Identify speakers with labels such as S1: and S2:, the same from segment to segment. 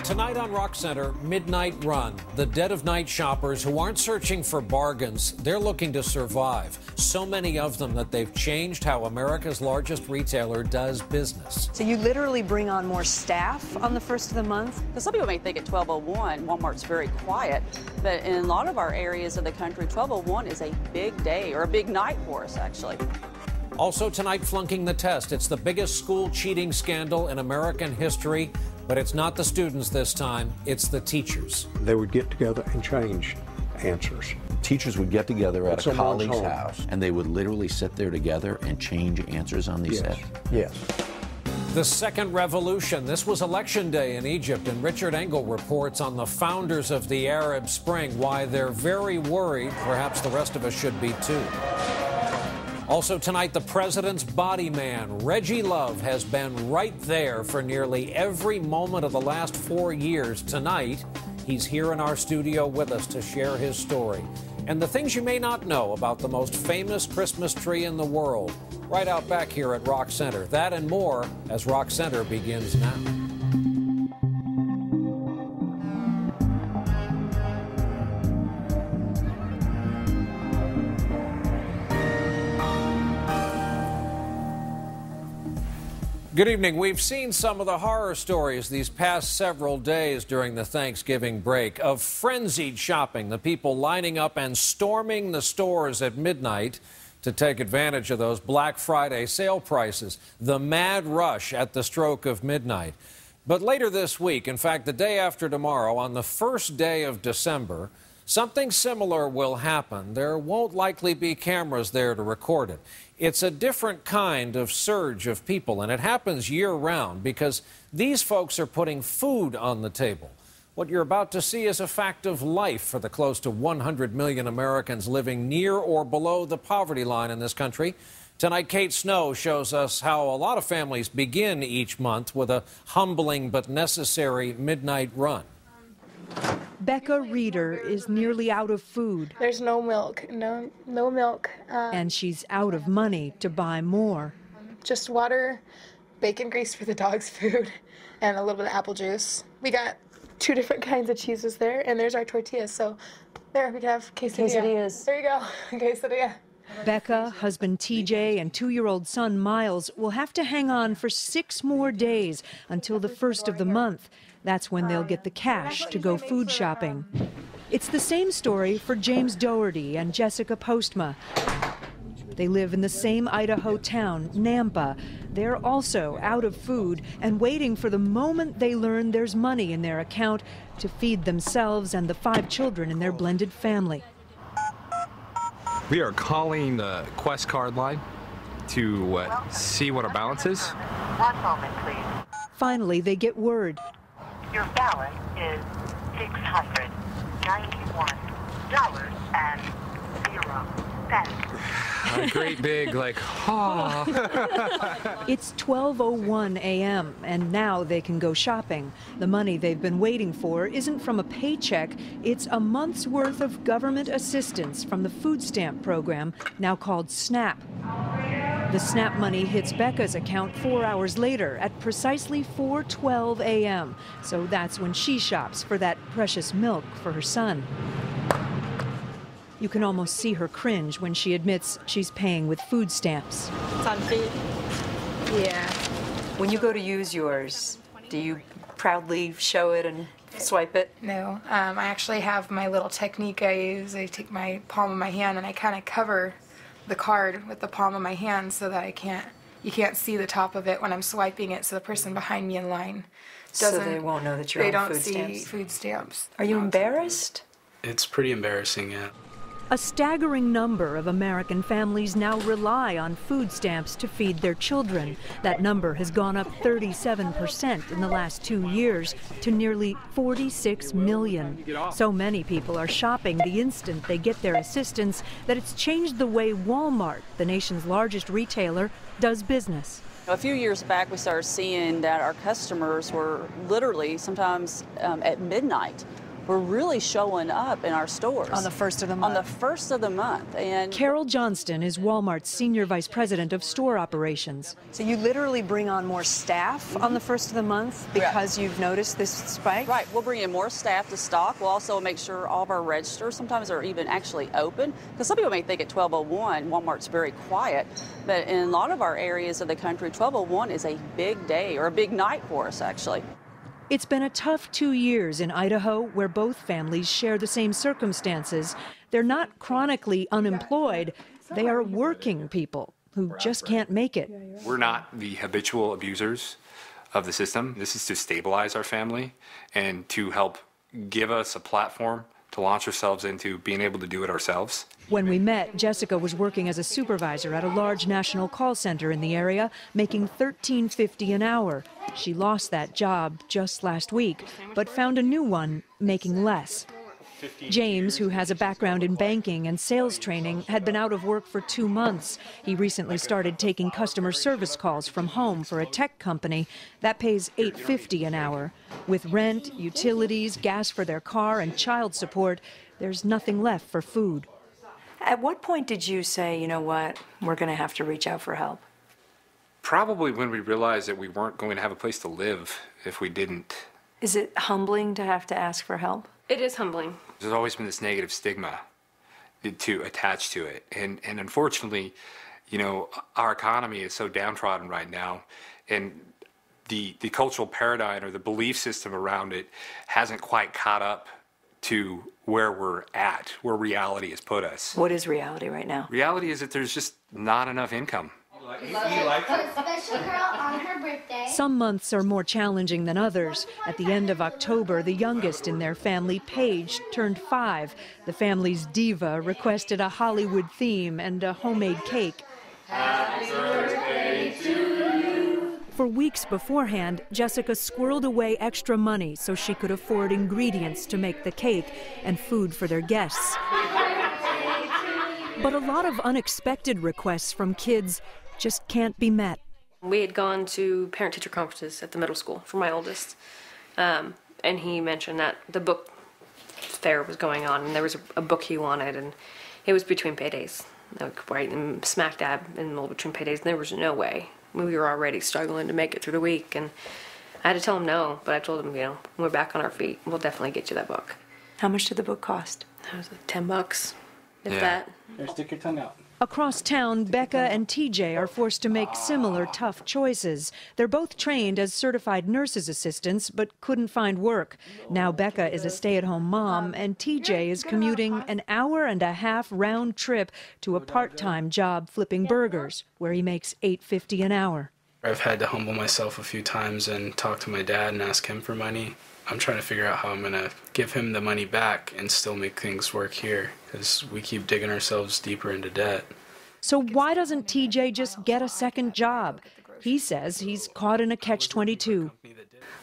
S1: Tonight on Rock Center, Midnight Run. The dead of night shoppers who aren't searching for bargains, they're looking to survive. So many of them that they've changed how America's largest retailer does business.
S2: So you literally bring on more staff on the first of the month?
S3: Some people may think at 12:01, Walmart's very quiet, but in a lot of our areas of the country, 12:01 is a big day or a big night for us, actually.
S1: Also tonight, flunking the test. It's the biggest school cheating scandal in American history, but it's not the students this time, it's the teachers.
S4: They would get together and change answers.
S5: Teachers would get together at a colleague's house, and they would literally sit there together and change answers on these sets.
S4: Yes.
S1: The second revolution. This was election day in Egypt, and Richard Engel reports on the founders of the Arab Spring, why they're very worried. Perhaps the rest of us should be too. Also tonight, the president's body man, Reggie Love, has been right there for nearly every moment of the last 4 years. Tonight, he's here in our studio with us to share his story and the things you may not know about the most famous Christmas tree in the world. Right out back here at Rock Center. That and more as Rock Center begins now. Good evening. We've seen some of the horror stories these past several days during the Thanksgiving break of frenzied shopping, the people lining up and storming the stores at midnight to take advantage of those Black Friday sale prices, the mad rush at the stroke of midnight. But later this week, in fact, the day after tomorrow, on the first day of December, something similar will happen. There won't likely be cameras there to record it. It's a different kind of surge of people, and it happens year-round because these folks are putting food on the table. What you're about to see is a fact of life for the close to 100 million Americans living near or below the poverty line in this country. Tonight, Kate Snow shows us how a lot of families begin each month with a humbling but necessary midnight run.
S6: Becca Reeder is nearly out of food.
S7: There's no milk, no milk.
S6: And she's out of money to buy more.
S7: Just water, bacon grease for the dog's food, and a little bit of apple juice. We got 2 different kinds of cheeses there, and there's our tortillas. So there, we can have quesadillas. There you go, quesadilla.
S6: Becca, husband TJ, and 2-year-old son Miles will have to hang on for 6 more days until the first of the month. That's when they'll get the cash to go food shopping. It's the same story for James Doherty and Jessica Postma. They live in the same Idaho town, Nampa. They're also out of food and waiting for the moment they learn there's money in their account to feed themselves and the 5 children in their blended family.
S8: We are calling the Quest card line to see what our balance is.
S9: 1 moment, please.
S6: Finally, they get word.
S9: Your balance is $691.0.
S8: A great big,
S6: It's 12:01 a.m., and now they can go shopping. The money they've been waiting for isn't from a paycheck. It's a month's worth of government assistance from the food stamp program, now called SNAP. The SNAP money hits Becca's account 4 hours later at precisely 4:12 a.m. So that's when she shops for that precious milk for her son. You can almost see her cringe when she admits she's paying with food stamps.
S7: It's on food.
S2: Yeah. When you go to use yours, do you proudly show it and swipe it?
S7: No, I actually have my little technique I use. I take my palm of my hand and I kind of cover the card with the palm of my hand so that you can't see the top of it when I'm swiping it, so the person behind me in line doesn't.
S2: So they won't know that you're on food stamps.
S7: They don't see food stamps.
S2: Are you embarrassed?
S10: It's pretty embarrassing, yeah.
S6: A staggering number of American families now rely on food stamps to feed their children. That number has gone up 37% in the last 2 years to nearly 46 million. So many people are shopping the instant they get their assistance that it's changed the way Walmart, the nation's largest retailer, does business.
S3: A few years back, we started seeing that our customers were literally sometimes at midnight were really showing up in our stores.
S2: On the first of the month?
S3: On the first of the month. And
S6: Carol Johnston is Walmart's Senior Vice President of Store Operations.
S2: So you literally bring on more staff on the first of the month because you've noticed this spike?
S3: Right. We'll bring in more staff to stock. We'll also make sure all of our registers sometimes are even actually open. Because some people may think at 12:01 Walmart's very quiet, but in a lot of our areas of the country, 12:01 is a big day or a big night for us, actually.
S6: It's been a tough 2 years in Idaho, where both families share the same circumstances. They're not chronically unemployed. They are working people who just can't make it.
S8: We're not the habitual abusers of the system. This is to stabilize our family and to help give us a platform to launch ourselves into being able to do it ourselves.
S6: When we met, Jessica was working as a supervisor at a large national call center in the area, making $13.50 an hour. She lost that job just last week, but found a new one, making less. James, who has a background in banking and sales training, had been out of work for 2 months. He recently started taking customer service calls from home for a tech company that pays $8.50 an hour. With rent, utilities, gas for their car, and child support, there's nothing left for food.
S2: At what point did you say, you know what, we're going to have to reach out for help?
S8: Probably when we realized that we weren't going to have a place to live if we didn't.
S2: Is it humbling to have to ask for help?
S11: It is humbling.
S8: There's always been this negative stigma to attach to it. And unfortunately, you know, our economy is so downtrodden right now, and the cultural paradigm or the belief system around it hasn't quite caught up to where we're at, where reality has put us.
S2: What is reality right now?
S8: Reality is that there's just not enough income.
S6: Some months are more challenging than others. At the end of October, the youngest in their family, Paige, turned 5. The family's diva requested a Hollywood theme and a homemade cake. Happy birthday to you. For weeks beforehand, Jessica squirreled away extra money so she could afford ingredients to make the cake and food for their guests. But a lot of unexpected requests from kids just can't be met.
S11: We had gone to parent-teacher conferences at the middle school for my oldest, and he mentioned that the book fair was going on, and there was a book he wanted, and it was between paydays, like right in smack dab in the middle between paydays, and there was no way. We were already struggling to make it through the week, and I had to tell him no, but I told him, you know, when we're back on our feet, we'll definitely get you that book.
S2: How much did the book cost?
S11: It was like $10, if
S8: Yeah.
S11: that.
S10: Here, stick your tongue out.
S6: Across town, Becca and TJ are forced to make similar tough choices. They're both trained as certified nurses' assistants, but couldn't find work. Now Becca is a stay-at-home mom, and TJ is commuting an hour-and-a-half round trip to a part-time job flipping burgers, where he makes $8.50 an hour.
S10: I've had to humble myself a few times and talk to my dad and ask him for money. I'm trying to figure out how I'm going to give him the money back and still make things work here, because we keep digging ourselves deeper into debt.
S6: So why doesn't TJ just get a second job? He says he's caught in a catch-22.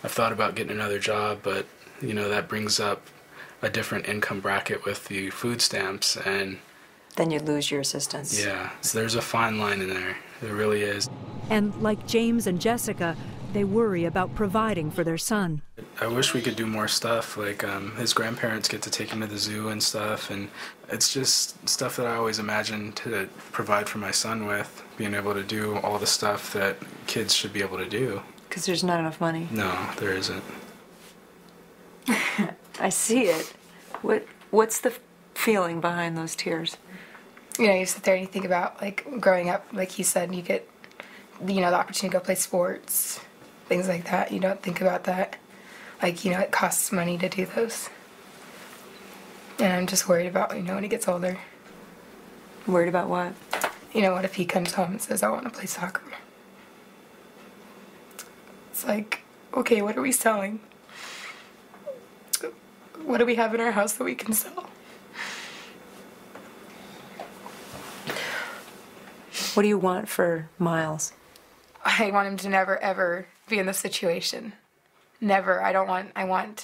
S10: I've thought about getting another job, but, you know, that brings up a different income bracket with the food stamps, and
S2: Then you lose your assistance.
S10: yeah, so there's a fine line in there. There really is.
S6: And like James and Jessica, they worry about providing for their son.
S10: I wish we could do more stuff, like his grandparents get to take him to the zoo and stuff, and it's just stuff that I always imagined to provide for my son with, being able to do all the stuff that kids should be able to do.
S2: Because there's not enough money.
S10: No, there isn't.
S2: I see it. What's the feeling behind those tears?
S7: You know, you sit there and you think about, like, growing up, like he said, you get, you know, the opportunity to go play sports, things like that. You don't think about that. Like, you know, it costs money to do those. And I'm just worried about, you know, when he gets older.
S2: Worried about what?
S7: You know, what if he comes home and says, I want to play soccer? It's like, okay, what are we selling? What do we have in our house that we can sell?
S2: What do you want for Miles?
S7: I want him to never, ever be in this situation. Never. I want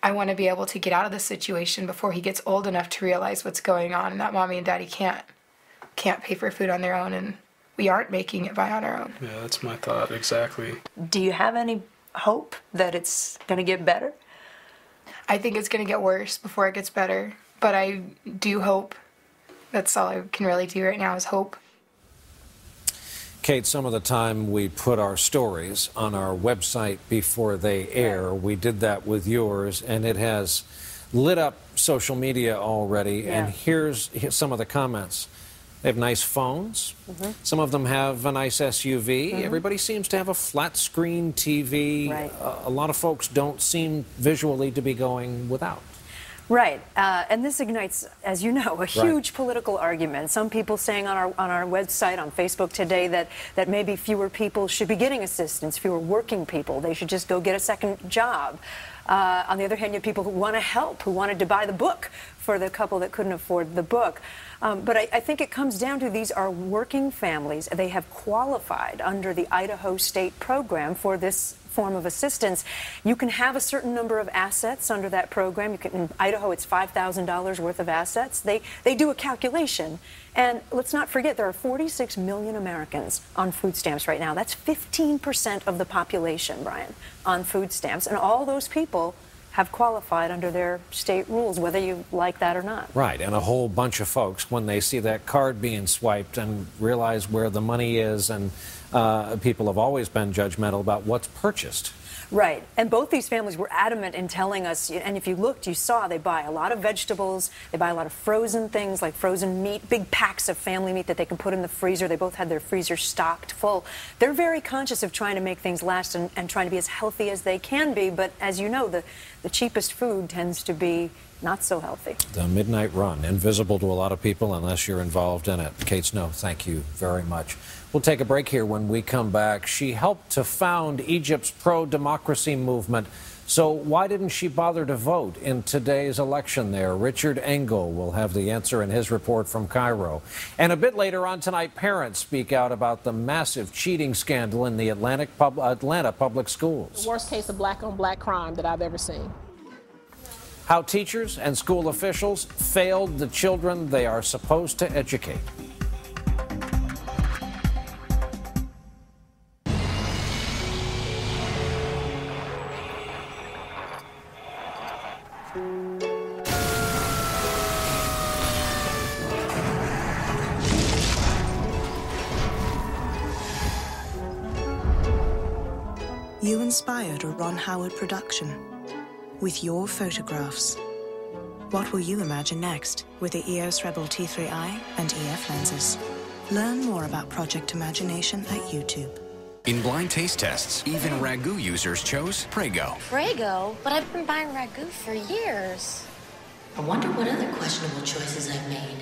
S7: to be able to get out of this situation before he gets old enough to realize what's going on, and that mommy and daddy can't pay for food on their own, and we aren't making it by on our own.
S10: Yeah, that's my thought, exactly.
S2: Do you have any hope that it's going to get better?
S7: I think it's going to get worse before it gets better, but I do hope. That's all I can really do right now is hope.
S1: Kate, some of the time we put our stories on our website before they air. We did that with yours, and it has lit up social media already.
S2: Yeah.
S1: And here's some of the comments. They have nice phones. Some of them have a nice SUV. Everybody seems to have a flat screen TV.
S2: Right.
S1: A lot of folks don't seem visually to be going without.
S2: Right, and this ignites, as you know, a huge political argument. Some people saying on our website, on Facebook today, that maybe fewer people should be getting assistance, fewer working people. They should just go get a second job. On the other hand, you have people who want to help, who wanted to buy the book for the couple that couldn't afford the book. But I think it comes down to these are working families. They have qualified under the Idaho state program for this form of assistance. You can have a certain number of assets under that program. You can, in Idaho, it's $5,000 worth of assets. They do a calculation. And let's not forget, there are 46 million Americans on food stamps right now. That's 15% of the population, Brian, on food stamps. And all those people have qualified under their state rules, whether you like that or not.
S1: Right, and a whole bunch of folks, when they see that card being swiped and realize where the money is, and people have always been judgmental about what's purchased.
S2: Right, and both these families were adamant in telling us, and if you looked, you saw they buy a lot of vegetables, they buy a lot of frozen things like frozen meat, big packs of family meat that they can put in the freezer. They both had their freezer stocked full. They're very conscious of trying to make things last and trying to be as healthy as they can be, but as you know, the cheapest food tends to be not so healthy.
S1: The midnight run, invisible to a lot of people unless you're involved in it. Kate Snow, thank you very much. We'll take a break here. When we come back, she helped to found Egypt's pro-democracy movement. So why didn't she bother to vote in today's election there? Richard Engel will have the answer in his report from Cairo. And a bit later on tonight, parents speak out about the massive cheating scandal in the Atlanta public schools.
S12: The worst case of black-on-black crime that I've ever seen.
S1: How teachers and school officials failed the children they are supposed to educate.
S13: You inspired a Ron Howard production with your photographs. What will you imagine next with the EOS Rebel T3i and EF lenses? Learn more about Project Imagination at YouTube.
S14: In blind taste tests, even Ragu users chose Prego.
S15: Prego? But I've been buying Ragu for years. I wonder what other questionable choices I've made.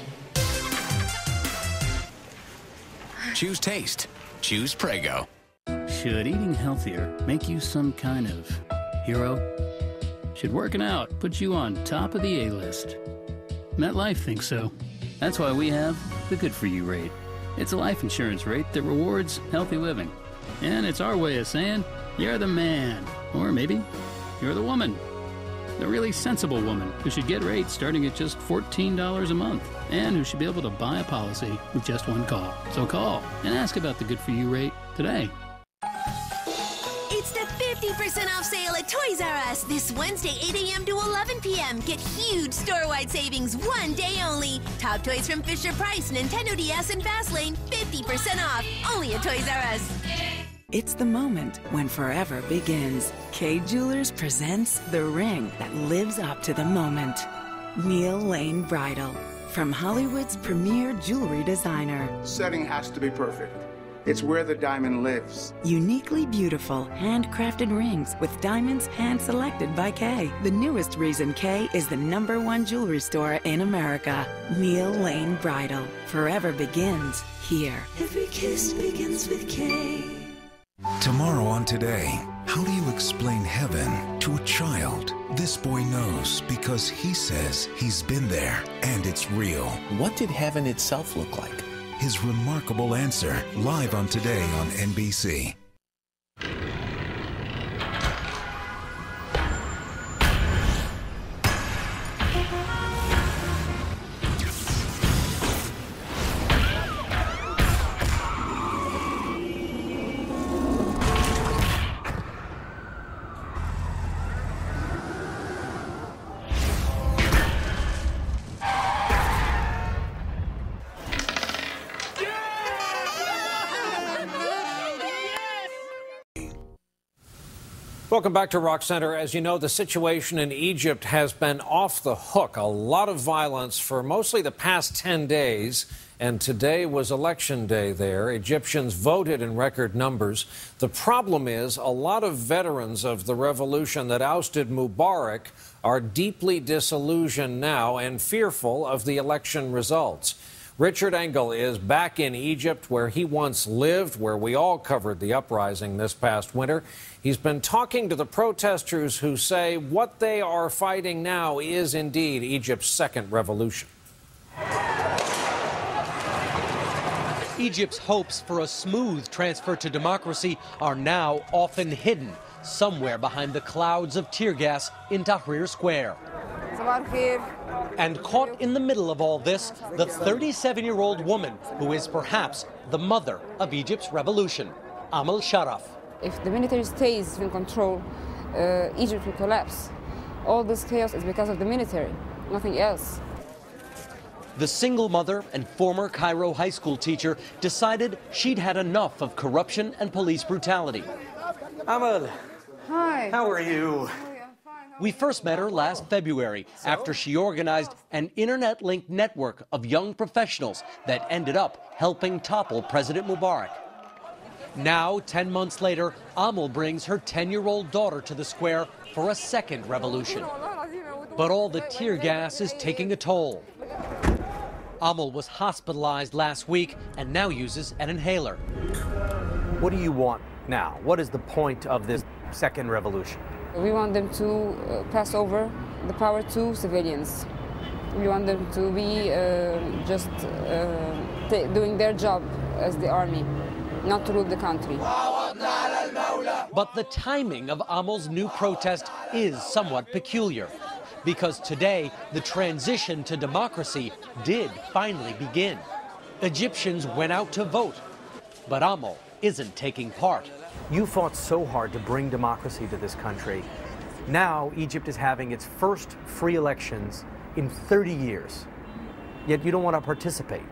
S14: Choose taste. Choose Prego.
S16: Should eating healthier make you some kind of hero? Should working out put you on top of the A-list? MetLife thinks so. That's why we have the Good For You rate. It's a life insurance rate that rewards healthy living. And it's our way of saying, you're the man. Or maybe you're the woman. The really sensible woman who should get rates starting at just $14 a month. And who should be able to buy a policy with just one call. So call and ask about the Good For You rate today.
S17: It's the 50% off sale at Toys R Us this Wednesday, 8 a.m. to 11 p.m. Get huge store-wide savings one day only. Top toys from Fisher-Price, Nintendo DS, and Fastlane, 50% off. Only at Toys R Us.
S18: It's the moment when forever begins. Kay Jewelers presents the ring that lives up to the moment. Neil Lane Bridal. From Hollywood's premier jewelry designer.
S19: Setting has to be perfect. It's where the diamond lives.
S18: Uniquely beautiful, handcrafted rings with diamonds hand-selected by Kay. The newest reason Kay is the #1 jewelry store in America. Neil Lane Bridal. Forever begins here.
S20: Every kiss begins with Kay.
S21: Tomorrow on Today, how do you explain heaven to a child? This boy knows because he says he's been there and it's real.
S5: What did heaven itself look like?
S21: His remarkable answer, live on Today on NBC.
S1: Welcome back to Rock Center. As you know, the situation in Egypt has been off the hook. A lot of violence for mostly the past 10 days. And today was election day there. Egyptians voted in record numbers. The problem is a lot of veterans of the revolution that ousted Mubarak are deeply disillusioned now and fearful of the election results. Richard Engel is back in Egypt, where he once lived, where we all covered the uprising this past winter. He's been talking to the protesters who say what they are fighting now is indeed Egypt's second revolution.
S4: Egypt's hopes for a smooth transfer to democracy are now often hidden somewhere behind the clouds of tear gas in Tahrir Square. And caught in the middle of all this, the 37-year-old woman who is perhaps the mother of Egypt's revolution, Amal Sharaf.
S22: If the military stays in control, Egypt will collapse. All this chaos is because of the military, nothing else.
S4: The single mother and former Cairo high school teacher decided she'd had enough of corruption and police brutality. Amal,
S22: hi.
S4: How are you? We first met her last February after she organized an internet-linked network of young professionals that ended up helping topple President Mubarak. Now, 10 months later, Amal brings her 10-year-old daughter to the square for a second revolution. But all the tear gas is taking a toll. Amal was hospitalized last week and now uses an inhaler.
S23: What do you want now? What is the point of this second revolution?
S22: We want them to pass over the power to civilians. We want them to be just doing their job as the army, not to rule the country.
S4: But the timing of Amal's new protest is somewhat peculiar, because today the transition to democracy did finally begin. Egyptians went out to vote, but Amal isn't taking part.
S23: You fought so hard to bring democracy to this country. Now Egypt is having its first free elections in 30 years, yet you don't want to participate.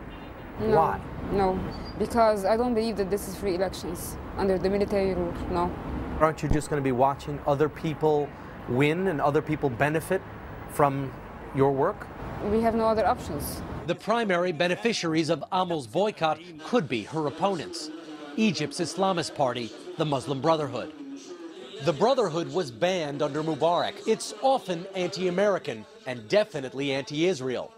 S22: No,
S23: why?
S22: No, because I don't believe that this is free elections under the military rule, no.
S23: Aren't you just going to be watching other people win and other people benefit from your work?
S22: We have no other options.
S4: The primary beneficiaries of Amal's boycott could be her opponents, Egypt's Islamist party, the Muslim Brotherhood. The Brotherhood was banned under Mubarak. It's often anti-American and definitely anti-Israel.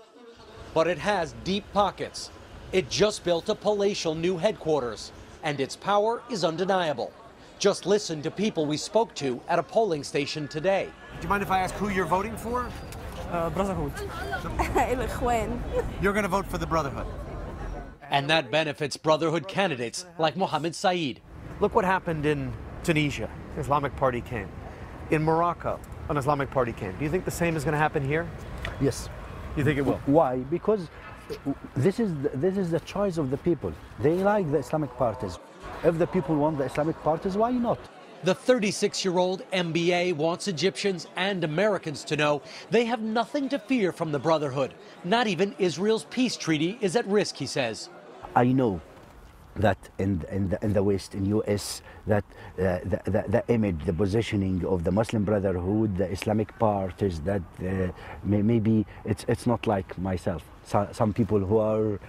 S4: But it has deep pockets. It just built a palatial new headquarters, and its power is undeniable. Just listen to people we spoke to at a polling station today.
S23: Do you mind if I ask who you're voting for?
S24: Brotherhood.
S23: You're going to vote for the Brotherhood.
S4: And that benefits Brotherhood candidates like Mohammed Saeed.
S23: Look what happened in Tunisia. The Islamic Party came. In Morocco, an Islamic Party came. Do you think the same is going to happen here?
S25: Yes.
S23: You think it will?
S25: Why? Because this is the choice of the people. They like the Islamic parties. If the people want the Islamic parties, why not?
S4: The 36-year-old MBA wants Egyptians and Americans to know they have nothing to fear from the Brotherhood. Not even Israel's peace treaty is at risk, he says.
S25: I know that in the West, in U.S., that the image, the positioning of the Muslim Brotherhood, the Islamic parties, that maybe it's not like myself. Some people who are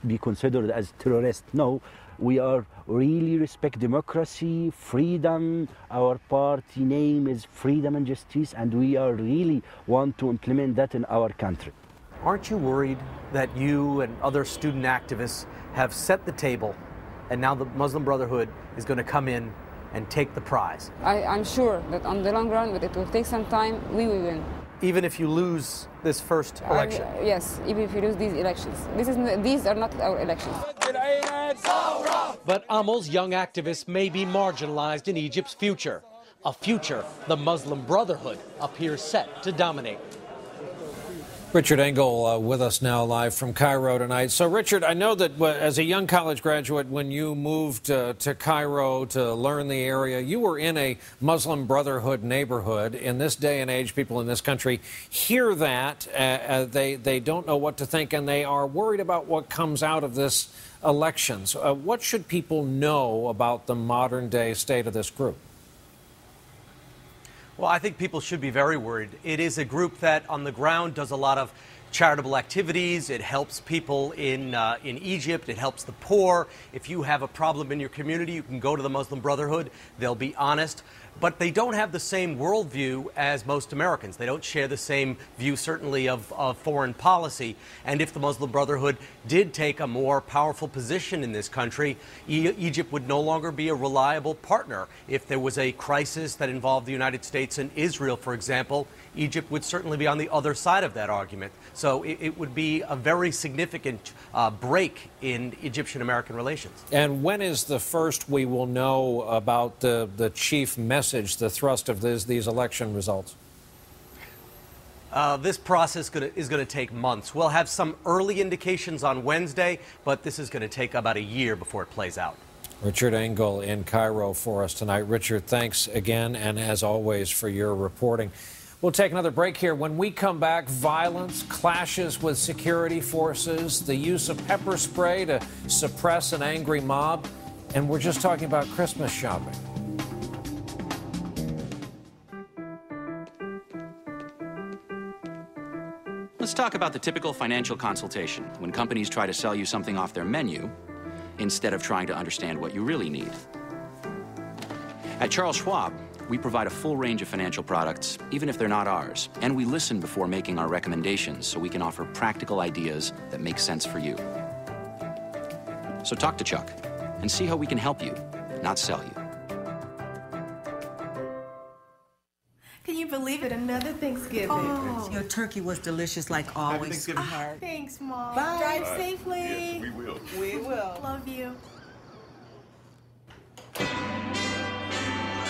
S25: be considered as terrorists. No, we are really respect democracy, freedom. Our party name is Freedom and Justice, and we are really want to implement that in our country.
S23: Aren't you worried that you and other student activists have set the table, and now the Muslim Brotherhood is going to come in and take the prize?
S22: I'm sure that on the long run, but it will take some time, we will win.
S23: Even if you lose this first election?
S22: Yes, even if you lose these elections. These are not our elections.
S4: But Amal's young activists may be marginalized in Egypt's future, a future the Muslim Brotherhood appears set to dominate.
S1: Richard Engel with us now live from Cairo tonight. So, Richard, I know that as a young college graduate, when you moved to Cairo to learn the area, you were in a Muslim Brotherhood neighborhood. In this day and age, people in this country hear that. They don't know what to think, and they are worried about what comes out of this elections. What should people know about the modern-day state of this group?
S23: Well, I think people should be very worried. It is a group that on the ground does a lot of charitable activities. It helps people in Egypt. It helps the poor. If you have a problem in your community, you can go to the Muslim Brotherhood. They'll be honest. But they don't have the same worldview as most Americans. They don't share the same view, certainly, of foreign policy. And if the Muslim Brotherhood did take a more powerful position in this country, Egypt would no longer be a reliable partner. If there was a crisis that involved the United States and Israel, for example, Egypt would certainly be on the other side of that argument. So it would be a very significant break in Egyptian-American relations.
S1: And when is the first we will know about the chief message, the thrust of these election results?
S23: This process is going to take months. We'll have some early indications on Wednesday, but this is going to take about a year before it plays out.
S1: Richard Engel in Cairo for us tonight. Richard, thanks again, and as always, for your reporting. We'll take another break here. When we come back, violence, clashes with security forces, the use of pepper spray to suppress an angry mob, and we're just talking about Christmas shopping.
S3: Let's talk about the typical financial consultation when companies try to sell you something off their menu instead of trying to understand what you really need. At Charles Schwab, we provide a full range of financial products, even if they're not ours. And we listen before making our recommendations so we can offer practical ideas that make sense for you. So talk to Chuck and see how we can help you, not sell you.
S8: Can you believe it? Another Thanksgiving.
S9: Oh, your turkey was delicious like always.
S8: Happy Thanksgiving. Thanks, Mom.
S9: Bye.
S8: Drive
S9: Bye.
S8: safely.
S9: Yes,
S8: we will.
S9: We will.
S8: Love you.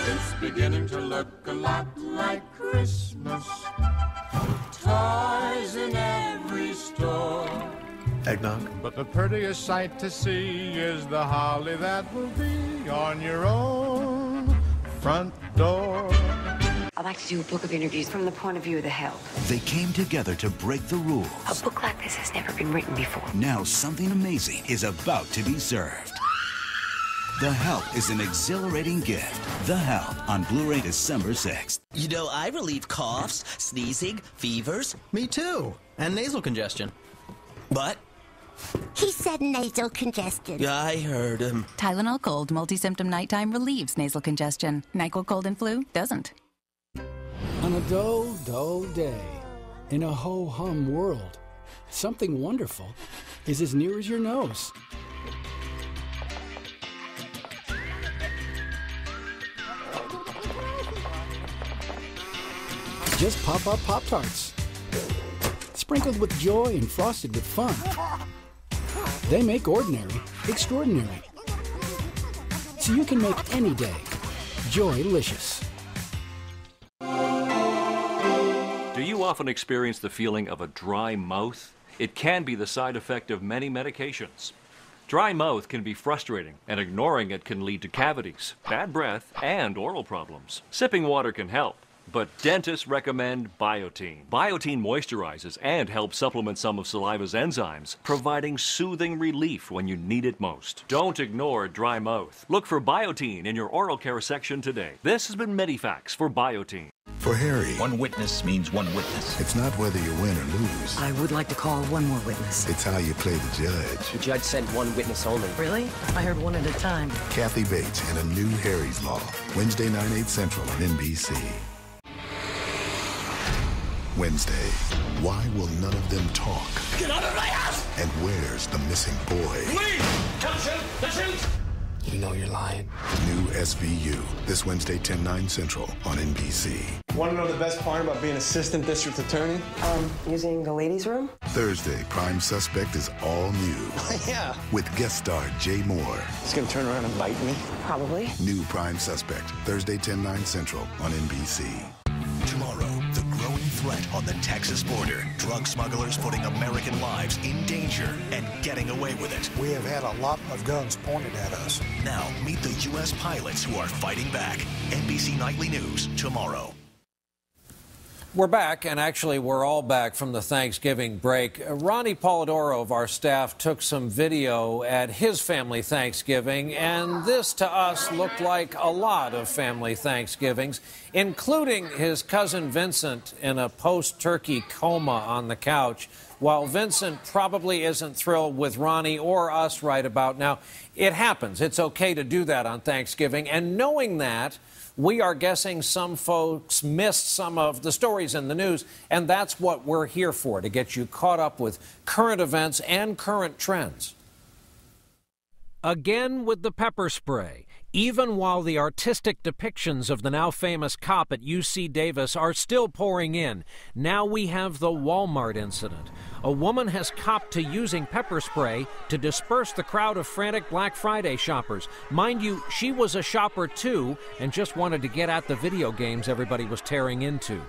S11: It's beginning to look a lot like Christmas. Toys in every store.
S24: Eggnog. But the prettiest sight to see is the holly that will be on your own front door.
S26: I'd like to do a book of interviews from the point of view of the help.
S27: They came together to break the rules.
S26: A book like this has never been written before.
S27: Now something amazing is about to be served. The Help is an exhilarating gift. The Help on Blu-ray December 6th.
S28: You know, I relieve coughs, sneezing, fevers.
S29: Me too. And nasal congestion.
S28: What?
S30: He said nasal congestion.
S28: I heard him.
S31: Tylenol Cold multi-symptom nighttime relieves nasal congestion. NyQuil Cold and Flu doesn't.
S32: On a dull day, in a ho-hum world, something wonderful is as near as your nose. Just pop up Pop-Tarts, sprinkled with joy and frosted with fun. They make ordinary extraordinary, so you can make any day joy-licious.
S33: Do you often experience the feeling of a dry mouth? It can be the side effect of many medications. Dry mouth can be frustrating, and ignoring it can lead to cavities, bad breath, and oral problems. Sipping water can help, but dentists recommend Biotene. Biotene moisturizes and helps supplement some of saliva's enzymes, providing soothing relief when you need it most. Don't ignore dry mouth. Look for Biotene in your oral care section today. This has been Medifax for Biotene.
S21: For Harry,
S14: one witness means one witness.
S21: It's not whether you win or lose.
S18: I would like to call one more witness.
S21: It's how you play the judge.
S34: The judge sent one witness only.
S18: Really? I heard one at a time.
S21: Kathy Bates in a new Harry's Law. Wednesday, 9/8 Central on NBC. Wednesday, why will none of them talk?
S11: Get out of my house!
S21: And where's the missing boy?
S11: Please! Don't shoot! Don't shoot!
S21: You know you're lying. New SVU, this Wednesday, 10/9 Central on NBC.
S35: Want to know the best part about being assistant district attorney?
S18: Using the ladies' room?
S21: Thursday, Prime Suspect is all new.
S35: Yeah.
S21: With guest star Jay Moore.
S35: He's going to turn around and bite me?
S18: Probably.
S21: New Prime Suspect, Thursday, 10/9 Central on NBC.
S14: Tomorrow, the growing threat on the Texas border. Drug smugglers putting American lives in danger and getting away with it.
S36: We have had a lot of guns pointed at us.
S14: Now, meet the U.S. pilots who are fighting back. NBC Nightly News, tomorrow.
S1: We're back, and actually we're all back from the Thanksgiving break. Ronnie Polidoro of our staff took some video at his family Thanksgiving, and this to us looked like a lot of family Thanksgivings, including his cousin Vincent in a post-turkey coma on the couch. While Vincent probably isn't thrilled with Ronnie or us right about now, it happens. It's okay to do that on Thanksgiving, and knowing that, we are guessing some folks missed some of the stories in the news, and that's what we're here for, to get you caught up with current events and current trends. Again with the pepper spray. Even while the artistic depictions of the now famous cop at UC Davis are still pouring in, now we have the Walmart incident. A woman has copped to using pepper spray to disperse the crowd of frantic Black Friday shoppers. Mind you, she was a shopper too and just wanted to get at the video games everybody was tearing into.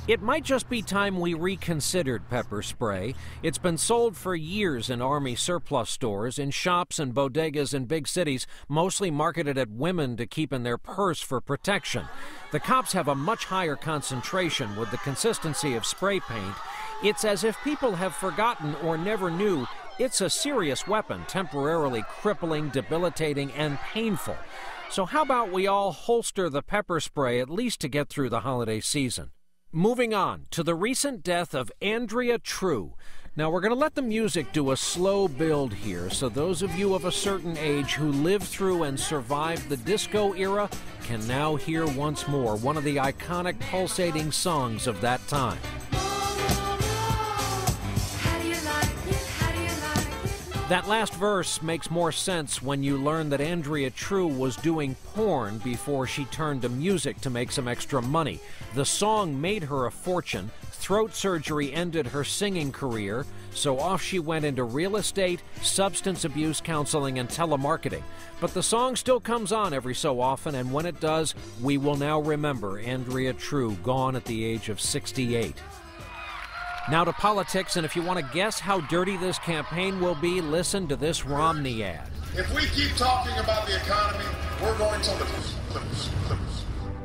S1: It might just be time we reconsidered pepper spray. It's been sold for years in Army surplus stores, in shops and bodegas in big cities, mostly marketed at women to keep in their purse for protection. The cops have a much higher concentration with the consistency of spray paint. It's as if people have forgotten or never knew it's a serious weapon, temporarily crippling, debilitating, and painful. So how about we all holster the pepper spray at least to get through the holiday season? Moving on to the recent death of Andrea True. Now, we're going to let the music do a slow build here, so those of you of a certain age who lived through and survived the disco era can now hear once more one of the iconic pulsating songs of that time. That last verse makes more sense when you learn that Andrea True was doing porn before she turned to music to make some extra money. The song made her a fortune. Throat surgery ended her singing career, so off she went into real estate, substance abuse counseling, and telemarketing. But the song still comes on every so often, and when it does, we will now remember Andrea True, gone at the age of 68. Now to politics, and if you want to guess how dirty this campaign will be, listen to this Romney ad.
S24: If we keep talking about the economy, we're going to lose.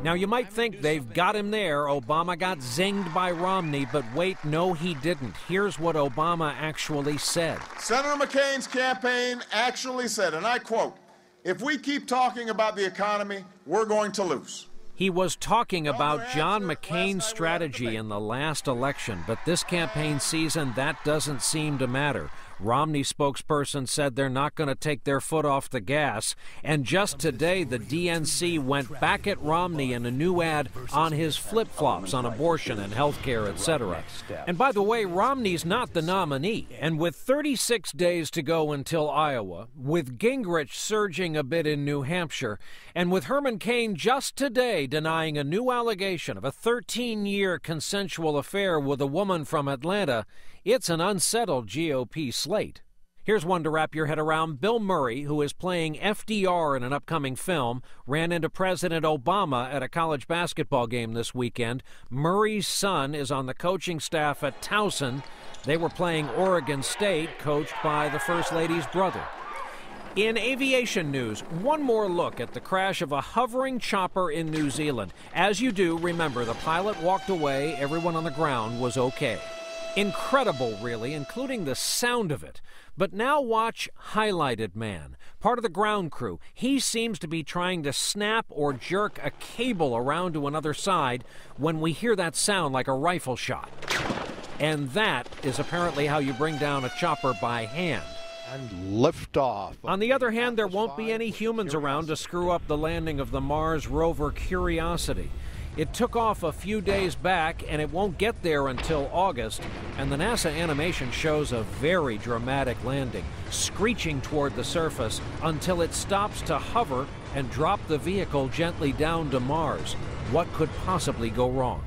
S1: Now you might think they've got him there. Obama got zinged by Romney, but wait, no he didn't. Here's what Obama actually said.
S24: Senator McCain's campaign actually said, and I quote, "If we keep talking about the economy, we're going to lose."
S1: He was talking about John McCain's strategy in the last election, but this campaign season, that doesn't seem to matter. Romney spokesperson said they're not going to take their foot off the gas. And just today, the DNC went back at Romney in a new ad on his flip-flops on abortion and health care, etc. And by the way, Romney's not the nominee. And with 36 days to go until Iowa, with Gingrich surging a bit in New Hampshire, and with Herman Cain just today denying a new allegation of a 13-year consensual affair with a woman from Atlanta, it's an unsettled GOP slate. Here's one to wrap your head around. Bill Murray, who is playing FDR in an upcoming film, ran into President Obama at a college basketball game this weekend. Murray's son is on the coaching staff at Towson. They were playing Oregon State, coached by the First Lady's brother. In aviation news, one more look at the crash of a hovering chopper in New Zealand. As you do, remember, the pilot walked away. Everyone on the ground was okay. Incredible, really, including the sound of it. But now watch Highlighted Man, part of the ground crew. He seems to be trying to snap or jerk a cable around to another side when we hear that sound like a rifle shot. And that is apparently how you bring down a chopper by hand.
S24: And lift off.
S1: On the other hand, there won't be any humans around to screw up the landing of the Mars rover Curiosity. It took off a few days back, and it won't get there until August, and the NASA animation shows a very dramatic landing, screeching toward the surface until it stops to hover and drop the vehicle gently down to Mars. What could possibly go wrong?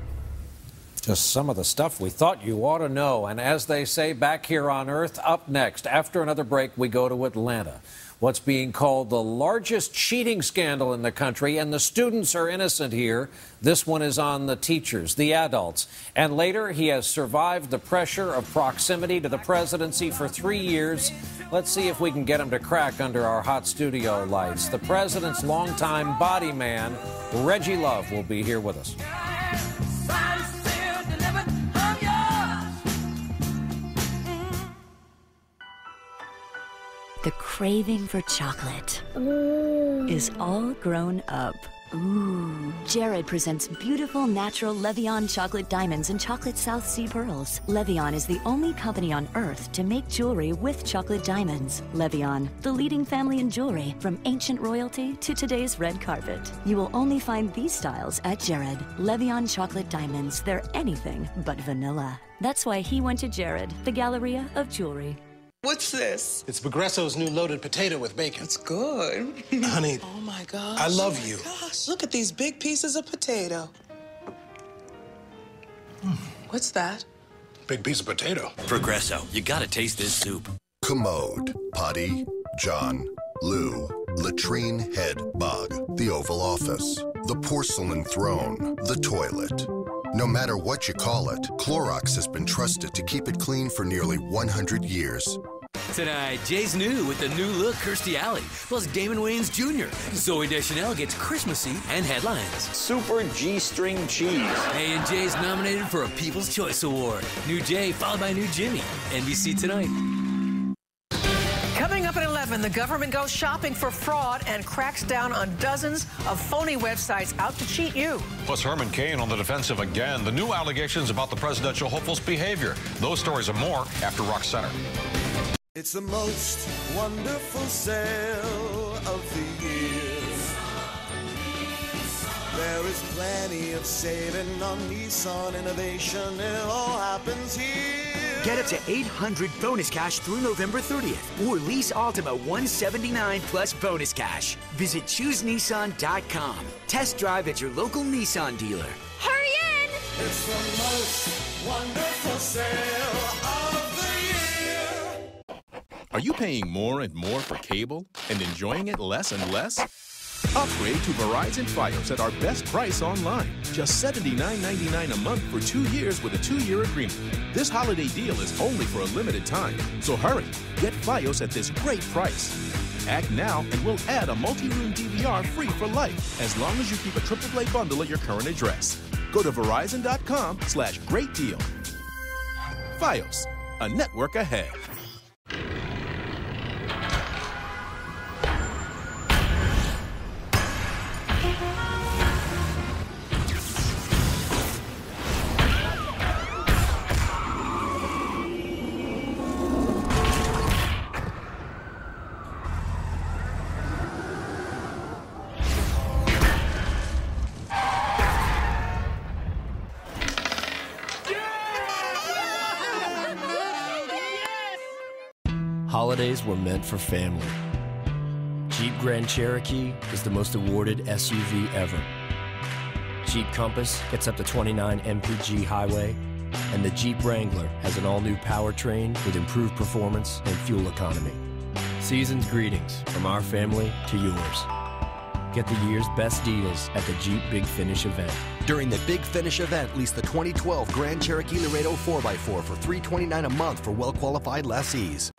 S1: Just some of the stuff we thought you ought to know, and as they say back here on Earth, up next, after another break, we go to Atlanta. What's being called the largest cheating scandal in the country, and the students are innocent here. This one is on the teachers, the adults. And later, he has survived the pressure of proximity to the presidency for 3 years. Let's see if we can get him to crack under our hot studio lights. The president's longtime body man, Reggie Love, will be here with us.
S2: craving for chocolate is all grown up. Ooh. Jared presents beautiful natural Levion chocolate diamonds and chocolate South Sea pearls. Levion is the only company on earth to make jewelry with chocolate diamonds. Levion, the leading family in jewelry, from ancient royalty to today's red carpet. You will only find these styles at Jared. Levion chocolate diamonds, they're anything but vanilla. That's why he went to Jared, the Galleria of Jewelry.
S4: What's this?
S36: It's Progresso's new loaded potato with bacon.
S4: It's good.
S36: Honey,
S4: oh my gosh.
S36: I love you.
S4: Gosh, look at these big pieces of potato. What's that?
S36: Big piece of potato.
S27: Progresso, you gotta taste this soup.
S5: Commode, potty, John, Lou, latrine, head, bog, the Oval Office, the porcelain throne, the toilet. No matter what you call it, Clorox has been trusted to keep it clean for nearly 100 years.
S6: Tonight, Jay's new with the new look Kirstie Alley, plus Damon Wayans Jr. Zooey Deschanel gets Christmassy and headlines.
S7: Super G-string cheese.
S6: A&J's nominated for a People's Choice Award. New Jay followed by new Jimmy. NBC Tonight.
S10: Coming up at 11, the government goes shopping for fraud and cracks down on dozens of phony websites out to cheat you.
S12: Plus, Herman Cain on the defensive again. The new allegations about the presidential hopeful's behavior. Those stories and more after Rock Center.
S11: It's the most wonderful sale of the year. There is plenty of saving on Nissan innovation. It all happens here.
S13: Get up to $800 bonus cash through November 30th, or lease Altima $179 plus bonus cash. Visit ChooseNissan.com. Test drive at your local Nissan dealer.
S11: Hurry in! It's the most wonderful sale of the year.
S15: Are you paying more and more for cable and enjoying it less and less? Upgrade to Verizon Fios at our best price online. Just $79.99 a month for 2 years with a 2-year agreement. This holiday deal is only for a limited time. So hurry, get Fios at this great price. Act now and we'll add a multi-room DVR free for life as long as you keep a AAA bundle at your current address. Go to Verizon.com/great deal. Fios, a network ahead.
S16: Holidays were meant for family. Jeep Grand Cherokee is the most awarded SUV ever. Jeep Compass gets up to 29 mpg highway, and the Jeep Wrangler has an all-new powertrain with improved performance and fuel economy. Season's greetings from our family to yours. Get the year's best deals at the Jeep Big Finish event.
S17: During the Big Finish event, lease the 2012 Grand Cherokee Laredo 4x4 for $329 a month for well-qualified lessees.